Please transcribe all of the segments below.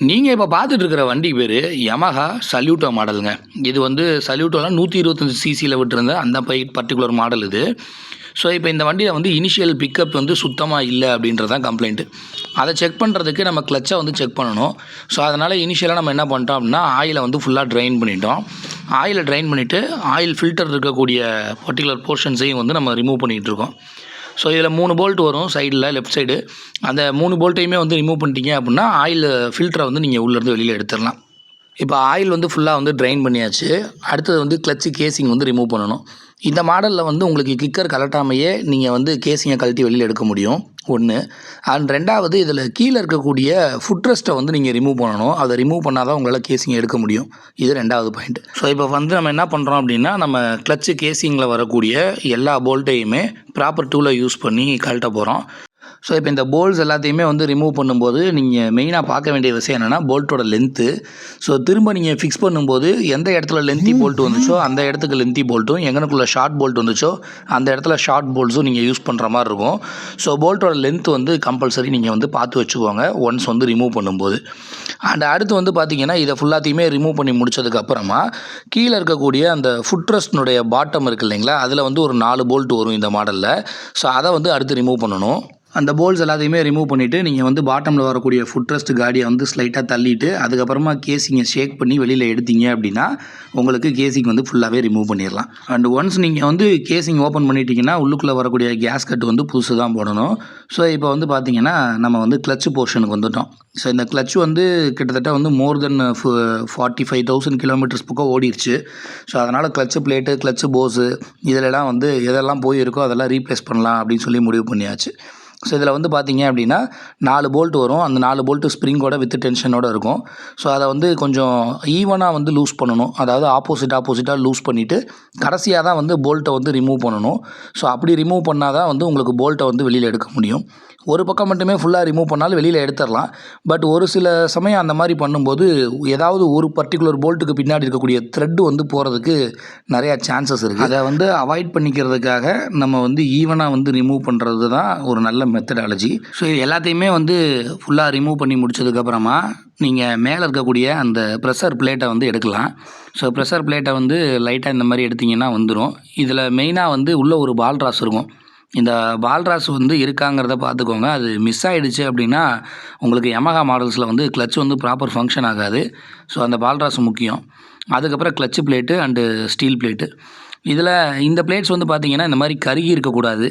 நீங்கள் இப்போ பார்த்துட்டு இருக்கிற வண்டி பேர் யமஹா சல்யூட்டோ மாடலுங்க. இது வந்து சல்யூட்டோலாம் 125 சிசியில் விட்டுருந்த அந்த பர்டிகுலர் மாடல் இது. ஸோ இப்போ இந்த வண்டியில் வந்து இனிஷியல் பிக்கப் வந்து சுத்தமாக இல்லை அப்படின்றது தான் கம்ப்ளைண்ட்டு. அதை செக் பண்ணுறதுக்கு நம்ம கிளச்சை வந்து செக் பண்ணணும். ஸோ அதனால் இனிஷியலாக நம்ம என்ன பண்ணிட்டோம் அப்படின்னா ஆயிலை வந்து ஃபுல்லாக ட்ரைன் பண்ணிட்டோம். ஆயிலை ட்ரைன் பண்ணிவிட்டு ஆயில் ஃபில்டர் இருக்கக்கூடிய பர்டிகுலர் போர்ஷன்ஸையும் வந்து நம்ம ரிமூவ் பண்ணிகிட்ருக்கோம். ஸோ இதில் 3 போல்ட் வரும் சைடில் லெஃப்ட் சைடு. அந்த 3 போல்ட்டையுமே வந்து ரிமூவ் பண்ணிட்டீங்க அப்படின்னா ஆயில் ஃபில்டரை வந்து நீங்கள் உள்ளேருந்து வெளியில் எடுத்துடலாம். இப்போ ஆயில் வந்து ஃபுல்லாக வந்து ட்ரைன் பண்ணியாச்சு. அடுத்தது வந்து கிளச்சு கேசிங் வந்து ரிமூவ் பண்ணணும். இந்த மாடலில் வந்து உங்களுக்கு கிக்கர் கலட்டாமையே நீங்கள் வந்து கேசிங்கை கழட்டி வெளியில் எடுக்க முடியும் ஒன்று. அண்ட் ரெண்டாவது இதில் கீழே இருக்கக்கூடிய ஃபுட்ரெஸ்ட்டை வந்து நீங்கள் ரிமூவ் பண்ணணும். அதை ரிமூவ் பண்ணால் தான் உங்களால் கேசிங் எடுக்க முடியும். இது ரெண்டாவது பாயிண்ட். ஸோ இப்போ வந்து நம்ம என்ன பண்ணுறோம் அப்படின்னா நம்ம கிளச்சு கேசிங்கில் வரக்கூடிய எல்லா போல்ட்டையுமே ப்ராப்பர் டூலை யூஸ் பண்ணி கழட்ட போகிறோம். ஸோ இப்போ இந்த போல்ட்ஸ் எல்லாத்தையுமே வந்து ரிமூவ் பண்ணும்போது நீங்கள் மெயினாக பார்க்க வேண்டிய விஷயம் என்னென்னா போல்ட்டோட லென்த்து. ஸோ திரும்ப நீங்கள் ஃபிக்ஸ் பண்ணும்போது எந்த இடத்துல லென்த்தி போல்ட் வந்துச்சோ அந்த இடத்துக்கு லென்த்தி போல்ட்டும், எங்கனக்குள்ளே ஷார்ட் போல்ட் வந்துச்சோ அந்த இடத்துல ஷார்ட் போல்ட்ஸும் நீங்கள் யூஸ் பண்ணுற மாதிரி இருக்கும். ஸோ போல்ட்டோட லென்த் வந்து கம்பல்சரி நீங்கள் வந்து பார்த்து வச்சுக்கோங்க ஒன்ஸ் வந்து ரிமூவ் பண்ணும்போது. அண்ட் அடுத்து வந்து பார்த்திங்கன்னா இதை ஃபுல்லாத்தையுமே ரிமூவ் பண்ணி முடிச்சதுக்கப்புறமா கீழே இருக்கக்கூடிய அந்த ஃபுட்ரெஸ்ட்னுடைய பாட்டம் இருக்குது இல்லைங்களா, அதில் வந்து ஒரு 4 போல்ட் வரும் இந்த மாடலில். ஸோ அதை வந்து அடுத்து ரிமூவ் பண்ணணும். அந்த போல்ட்ஸ் எல்லாத்தையுமே ரிமூவ் பண்ணிவிட்டு நீங்கள் வந்து பாட்டமில் வரக்கூடிய ஃபுட்ரெஸ்ட் காடியை வந்து ஸ்லைட்டாக தள்ளிட்டு அதுக்கப்புறமா கேசிங்கை ஷேக் பண்ணி வெளியில் எடுத்தீங்க அப்படின்னா உங்களுக்கு கேசிங் வந்து ஃபுல்லாகவே ரிமூவ் பண்ணிடலாம். அண்ட் ஒன்ஸ் நீங்கள் வந்து கேசிங் ஓப்பன் பண்ணிட்டீங்கன்னா உள்ளுக்குள்ளே வரக்கூடிய கேஸ் கட் வந்து புதுசு தான் போடணும். ஸோ இப்போ வந்து பார்த்திங்கன்னா நம்ம வந்து கிளச்சு போர்ஷனுக்கு வந்துட்டோம். ஸோ இந்த கிளச் வந்து கிட்டத்தட்ட வந்து மோர் தென் 45,000 கிலோமீட்டர்ஸ் பக்கம் ஓடிடுச்சு. ஸோ அதனால் கிளச்சு பிளேட்டு, கிளச்சு போஸு இதிலெல்லாம் வந்து எதெல்லாம் போயிருக்கோ அதெல்லாம் ரீப்ளேஸ் பண்ணலாம் அப்படின்னு சொல்லி முடிவு பண்ணியாச்சு. ஸோ இதில் வந்து பார்த்திங்க அப்படின்னா 4 போல்ட் வரும். அந்த 4 போல்ட்டு ஸ்ப்ரிங்கோட வித் டென்ஷனோடு இருக்கும். ஸோ அதை வந்து கொஞ்சம் ஈவனாக வந்து லூஸ் பண்ணணும். அதாவது ஆப்போசிட்டாக லூஸ் பண்ணிவிட்டு கடைசியாக தான் வந்து போல்ட்டை வந்து ரிமூவ் பண்ணணும். ஸோ அப்படி ரிமூவ் பண்ணால் தான் வந்து உங்களுக்கு போல்ட்டை வந்து வெளியில் எடுக்க முடியும். ஒரு பக்கம் மட்டுமே ஃபுல்லாக ரிமூவ் பண்ணாலும் வெளியில் எடுத்துடலாம். பட் ஒரு சில சமயம் அந்த மாதிரி பண்ணும்போது ஏதாவது ஒரு பர்டிகுலர் போல்ட்டுக்கு பின்னாடி இருக்கக்கூடிய த்ரெட்டு வந்து போகிறதுக்கு நிறையா சான்சஸ் இருக்குது. அதை வந்து அவாய்ட் பண்ணிக்கிறதுக்காக நம்ம வந்து ஈவனாக வந்து ரிமூவ் பண்ணுறது தான் ஒரு நல்ல மெத்தடாலஜி. ஸோ இது எல்லாத்தையுமே வந்து ஃபுல்லாக ரிமூவ் பண்ணி முடிச்சதுக்கப்புறமா நீங்கள் மேலே இருக்கக்கூடிய அந்த ப்ரெஷர் பிளேட்டை வந்து எடுக்கலாம். ஸோ ப்ரெஷர் பிளேட்டை வந்து லைட்டாக இந்த மாதிரி எடுத்திங்கன்னா வந்துடும். இதில் மெயினாக வந்து உள்ளே ஒரு பால் ராஸ் இருக்கும். இந்த பால்ராஸ் வந்து இருக்காங்கிறத பார்த்துக்கோங்க. அது மிஸ் ஆகிடுச்சு அப்படின்னா உங்களுக்கு யமஹா மாடல்ஸில் வந்து கிளச் வந்து ப்ராப்பர் ஃபங்க்ஷன் ஆகாது. ஸோ அந்த பால்ராஸ் முக்கியம். அதுக்கப்புறம் clutch plate and steel plate. இதில் இந்த பிளேட்ஸ் வந்து பார்த்திங்கன்னா இந்த மாதிரி கருகி இருக்கக்கூடாது.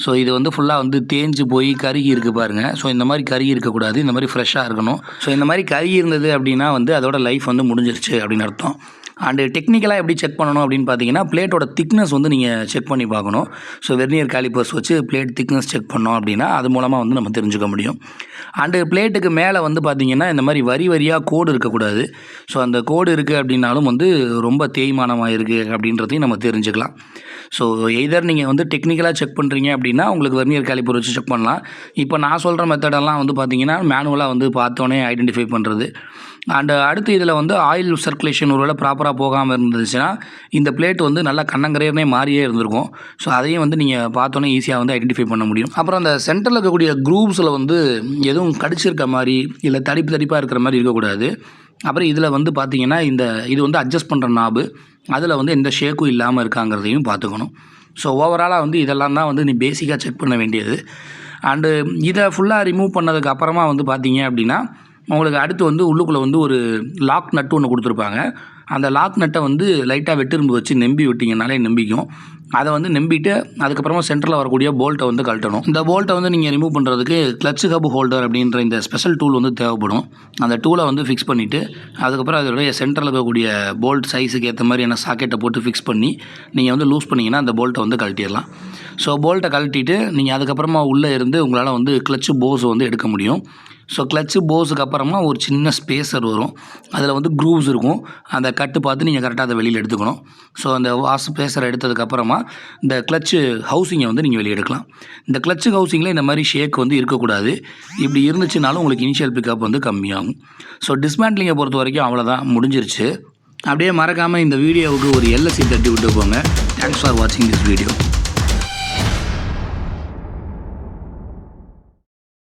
ஸோ இது வந்து ஃபுல்லாக வந்து தேஞ்சு போய் கருகி இருக்குது பாருங்கள். ஸோ இந்த மாதிரி கருகி இருக்கக்கூடாது. இந்த மாதிரி ஃப்ரெஷ்ஷாக இருக்கணும். ஸோ இந்த மாதிரி கருகி இருந்தது அப்படின்னா வந்து அதோட லைஃப் வந்து முடிஞ்சிருச்சு அப்படின்னு அர்த்தம். அண்டு டெக்னிக்கலாக எப்படி செக் பண்ணணும் அப்படின்னு பார்த்தீங்கன்னா பிளேட்டோட திக்னஸ் வந்து நீங்கள் செக் பண்ணி பார்க்கணும். ஸோ வெர்னியர் காலிப்பர்ஸ் வச்சு பிளேட் திக்னஸ் செக் பண்ணோம் அப்படின்னா அது மூலமாக வந்து நம்ம தெரிஞ்சுக்க முடியும். அண்டு பிளேட்டுக்கு மேலே வந்து பார்த்திங்கன்னா இந்த மாதிரி வரியாக கோடு இருக்கக்கூடாது. ஸோ அந்த கோடு இருக்குது அப்படின்னாலும் வந்து ரொம்ப தேய்மானமாக இருக்குது அப்படின்றதையும் நம்ம தெரிஞ்சுக்கலாம். ஸோ எய்தர் நீங்கள் வந்து டெக்னிக்கலாக செக் பண்ணுறீங்க அப்படின்னா உங்களுக்கு வெர்னியர் காலிப்பர் வச்சு செக் பண்ணலாம். இப்போ நான் சொல்கிற மெத்தடெல்லாம் வந்து பார்த்திங்கன்னா மேனுவலாக வந்து பார்த்தோன்னே ஐடென்டிஃபை பண்ணுறது. அண்டு அடுத்து இதில் வந்து ஆயில் சர்க்குலேஷன் ஒருவேளை ப்ராப்பராக போகாமல் இருந்துச்சுன்னா இந்த பிளேட் வந்து நல்லா கண்ணங்கரையர்னே மாறியே இருந்திருக்கும். ஸோ அதையும் வந்து நீங்கள் பார்த்தோன்னே ஈஸியாக வந்து ஐடென்டிஃபை பண்ண முடியும். அப்புறம் அந்த சென்டரில் இருக்கக்கூடிய க்ரூவ்ஸில் வந்து எதுவும் கடிச்சிருக்க மாதிரி இல்லை தடிப்பாக இருக்கிற மாதிரி இருக்கக்கூடாது. அப்புறம் இதில் வந்து பார்த்திங்கன்னா இது வந்து அட்ஜஸ்ட் பண்ணுற நாபு, அதில் வந்து எந்த ஷேக்கும் இல்லாமல் இருக்காங்கிறதையும் பார்த்துக்கணும். ஸோ ஓவராலாக வந்து இதெல்லாம் தான் வந்து நீ பேசிக்காக செக் பண்ண வேண்டியது. அண்டு இதை ஃபுல்லாக ரிமூவ் பண்ணதுக்கு அப்புறமா வந்து பார்த்திங்க அப்படின்னா உங்களுக்கு அடுத்து வந்து உள்ளுக்குள்ளே வந்து ஒரு லாக் நட்டு ஒன்று கொடுத்துருப்பாங்க. அந்த லாக் நட்டை வந்து லைட்டாக வெட்டிரும்பு வச்சு நெம்பி விட்டிங்கனாலே நெம்பிக்கும். அதை வந்து நெம்பிட்டு அதுக்கப்புறமா சென்டரில் வரக்கூடிய போல்ட்டை வந்து கழட்டணும். இந்த போல்ட்டை வந்து நீங்கள் ரிமூவ் பண்ணுறதுக்கு கிளச் ஹப் ஹோல்டர் அப்படின்ற இந்த ஸ்பெஷல் டூல் வந்து தேவைப்படும். அந்த டூலை வந்து ஃபிக்ஸ் பண்ணிவிட்டு அதுக்கப்புறம் அதோடைய சென்டரில் இருக்கக்கூடிய போல்ட் சைஸுக்கு ஏற்ற மாதிரியான சாக்கெட்டை போட்டு ஃபிக்ஸ் பண்ணி நீங்கள் வந்து லூஸ் பண்ணிங்கன்னா அந்த போல்ட்டை வந்து கழட்டிடலாம். ஸோ போல்ட்டை கழட்டிட்டு நீங்கள் அதுக்கப்புறமா உள்ளே இருந்து உங்களால் வந்து கிளச்சு போஸ் வந்து எடுக்க முடியும். ஸோ கிளச்சு போஸுக்கு அப்புறமா ஒரு சின்ன ஸ்பேசர் வரும். அதில் வந்து க்ரூவ்ஸ் இருக்கும். அந்த கட்டு பார்த்து நீங்கள் கரெக்டாக அதை வெளியில் எடுத்துக்கணும். ஸோ அந்த ஸ்பேசரை எடுத்ததுக்கப்புறமா இந்த கிளச்சு ஹவுசிங்கை வந்து நீங்கள் வெளியே எடுக்கலாம். இந்த கிளச்சு ஹவுசிங்கில் இந்த மாதிரி ஷேக் வந்து இருக்கக்கூடாது. இப்படி இருந்துச்சுனாலும் உங்களுக்கு இனிஷியல் பிக்கப் வந்து கம்மியாகும். ஸோ டிஸ்மேண்ட்லிங்கை பொறுத்த வரைக்கும் அவ்வளோதான், முடிஞ்சிருச்சு. அப்படியே மறக்காமல் இந்த வீடியோவுக்கு ஒரு LSC தட்டி விட்டு போங்க. தேங்க்ஸ் ஃபார் வாட்சிங் திஸ் வீடியோ.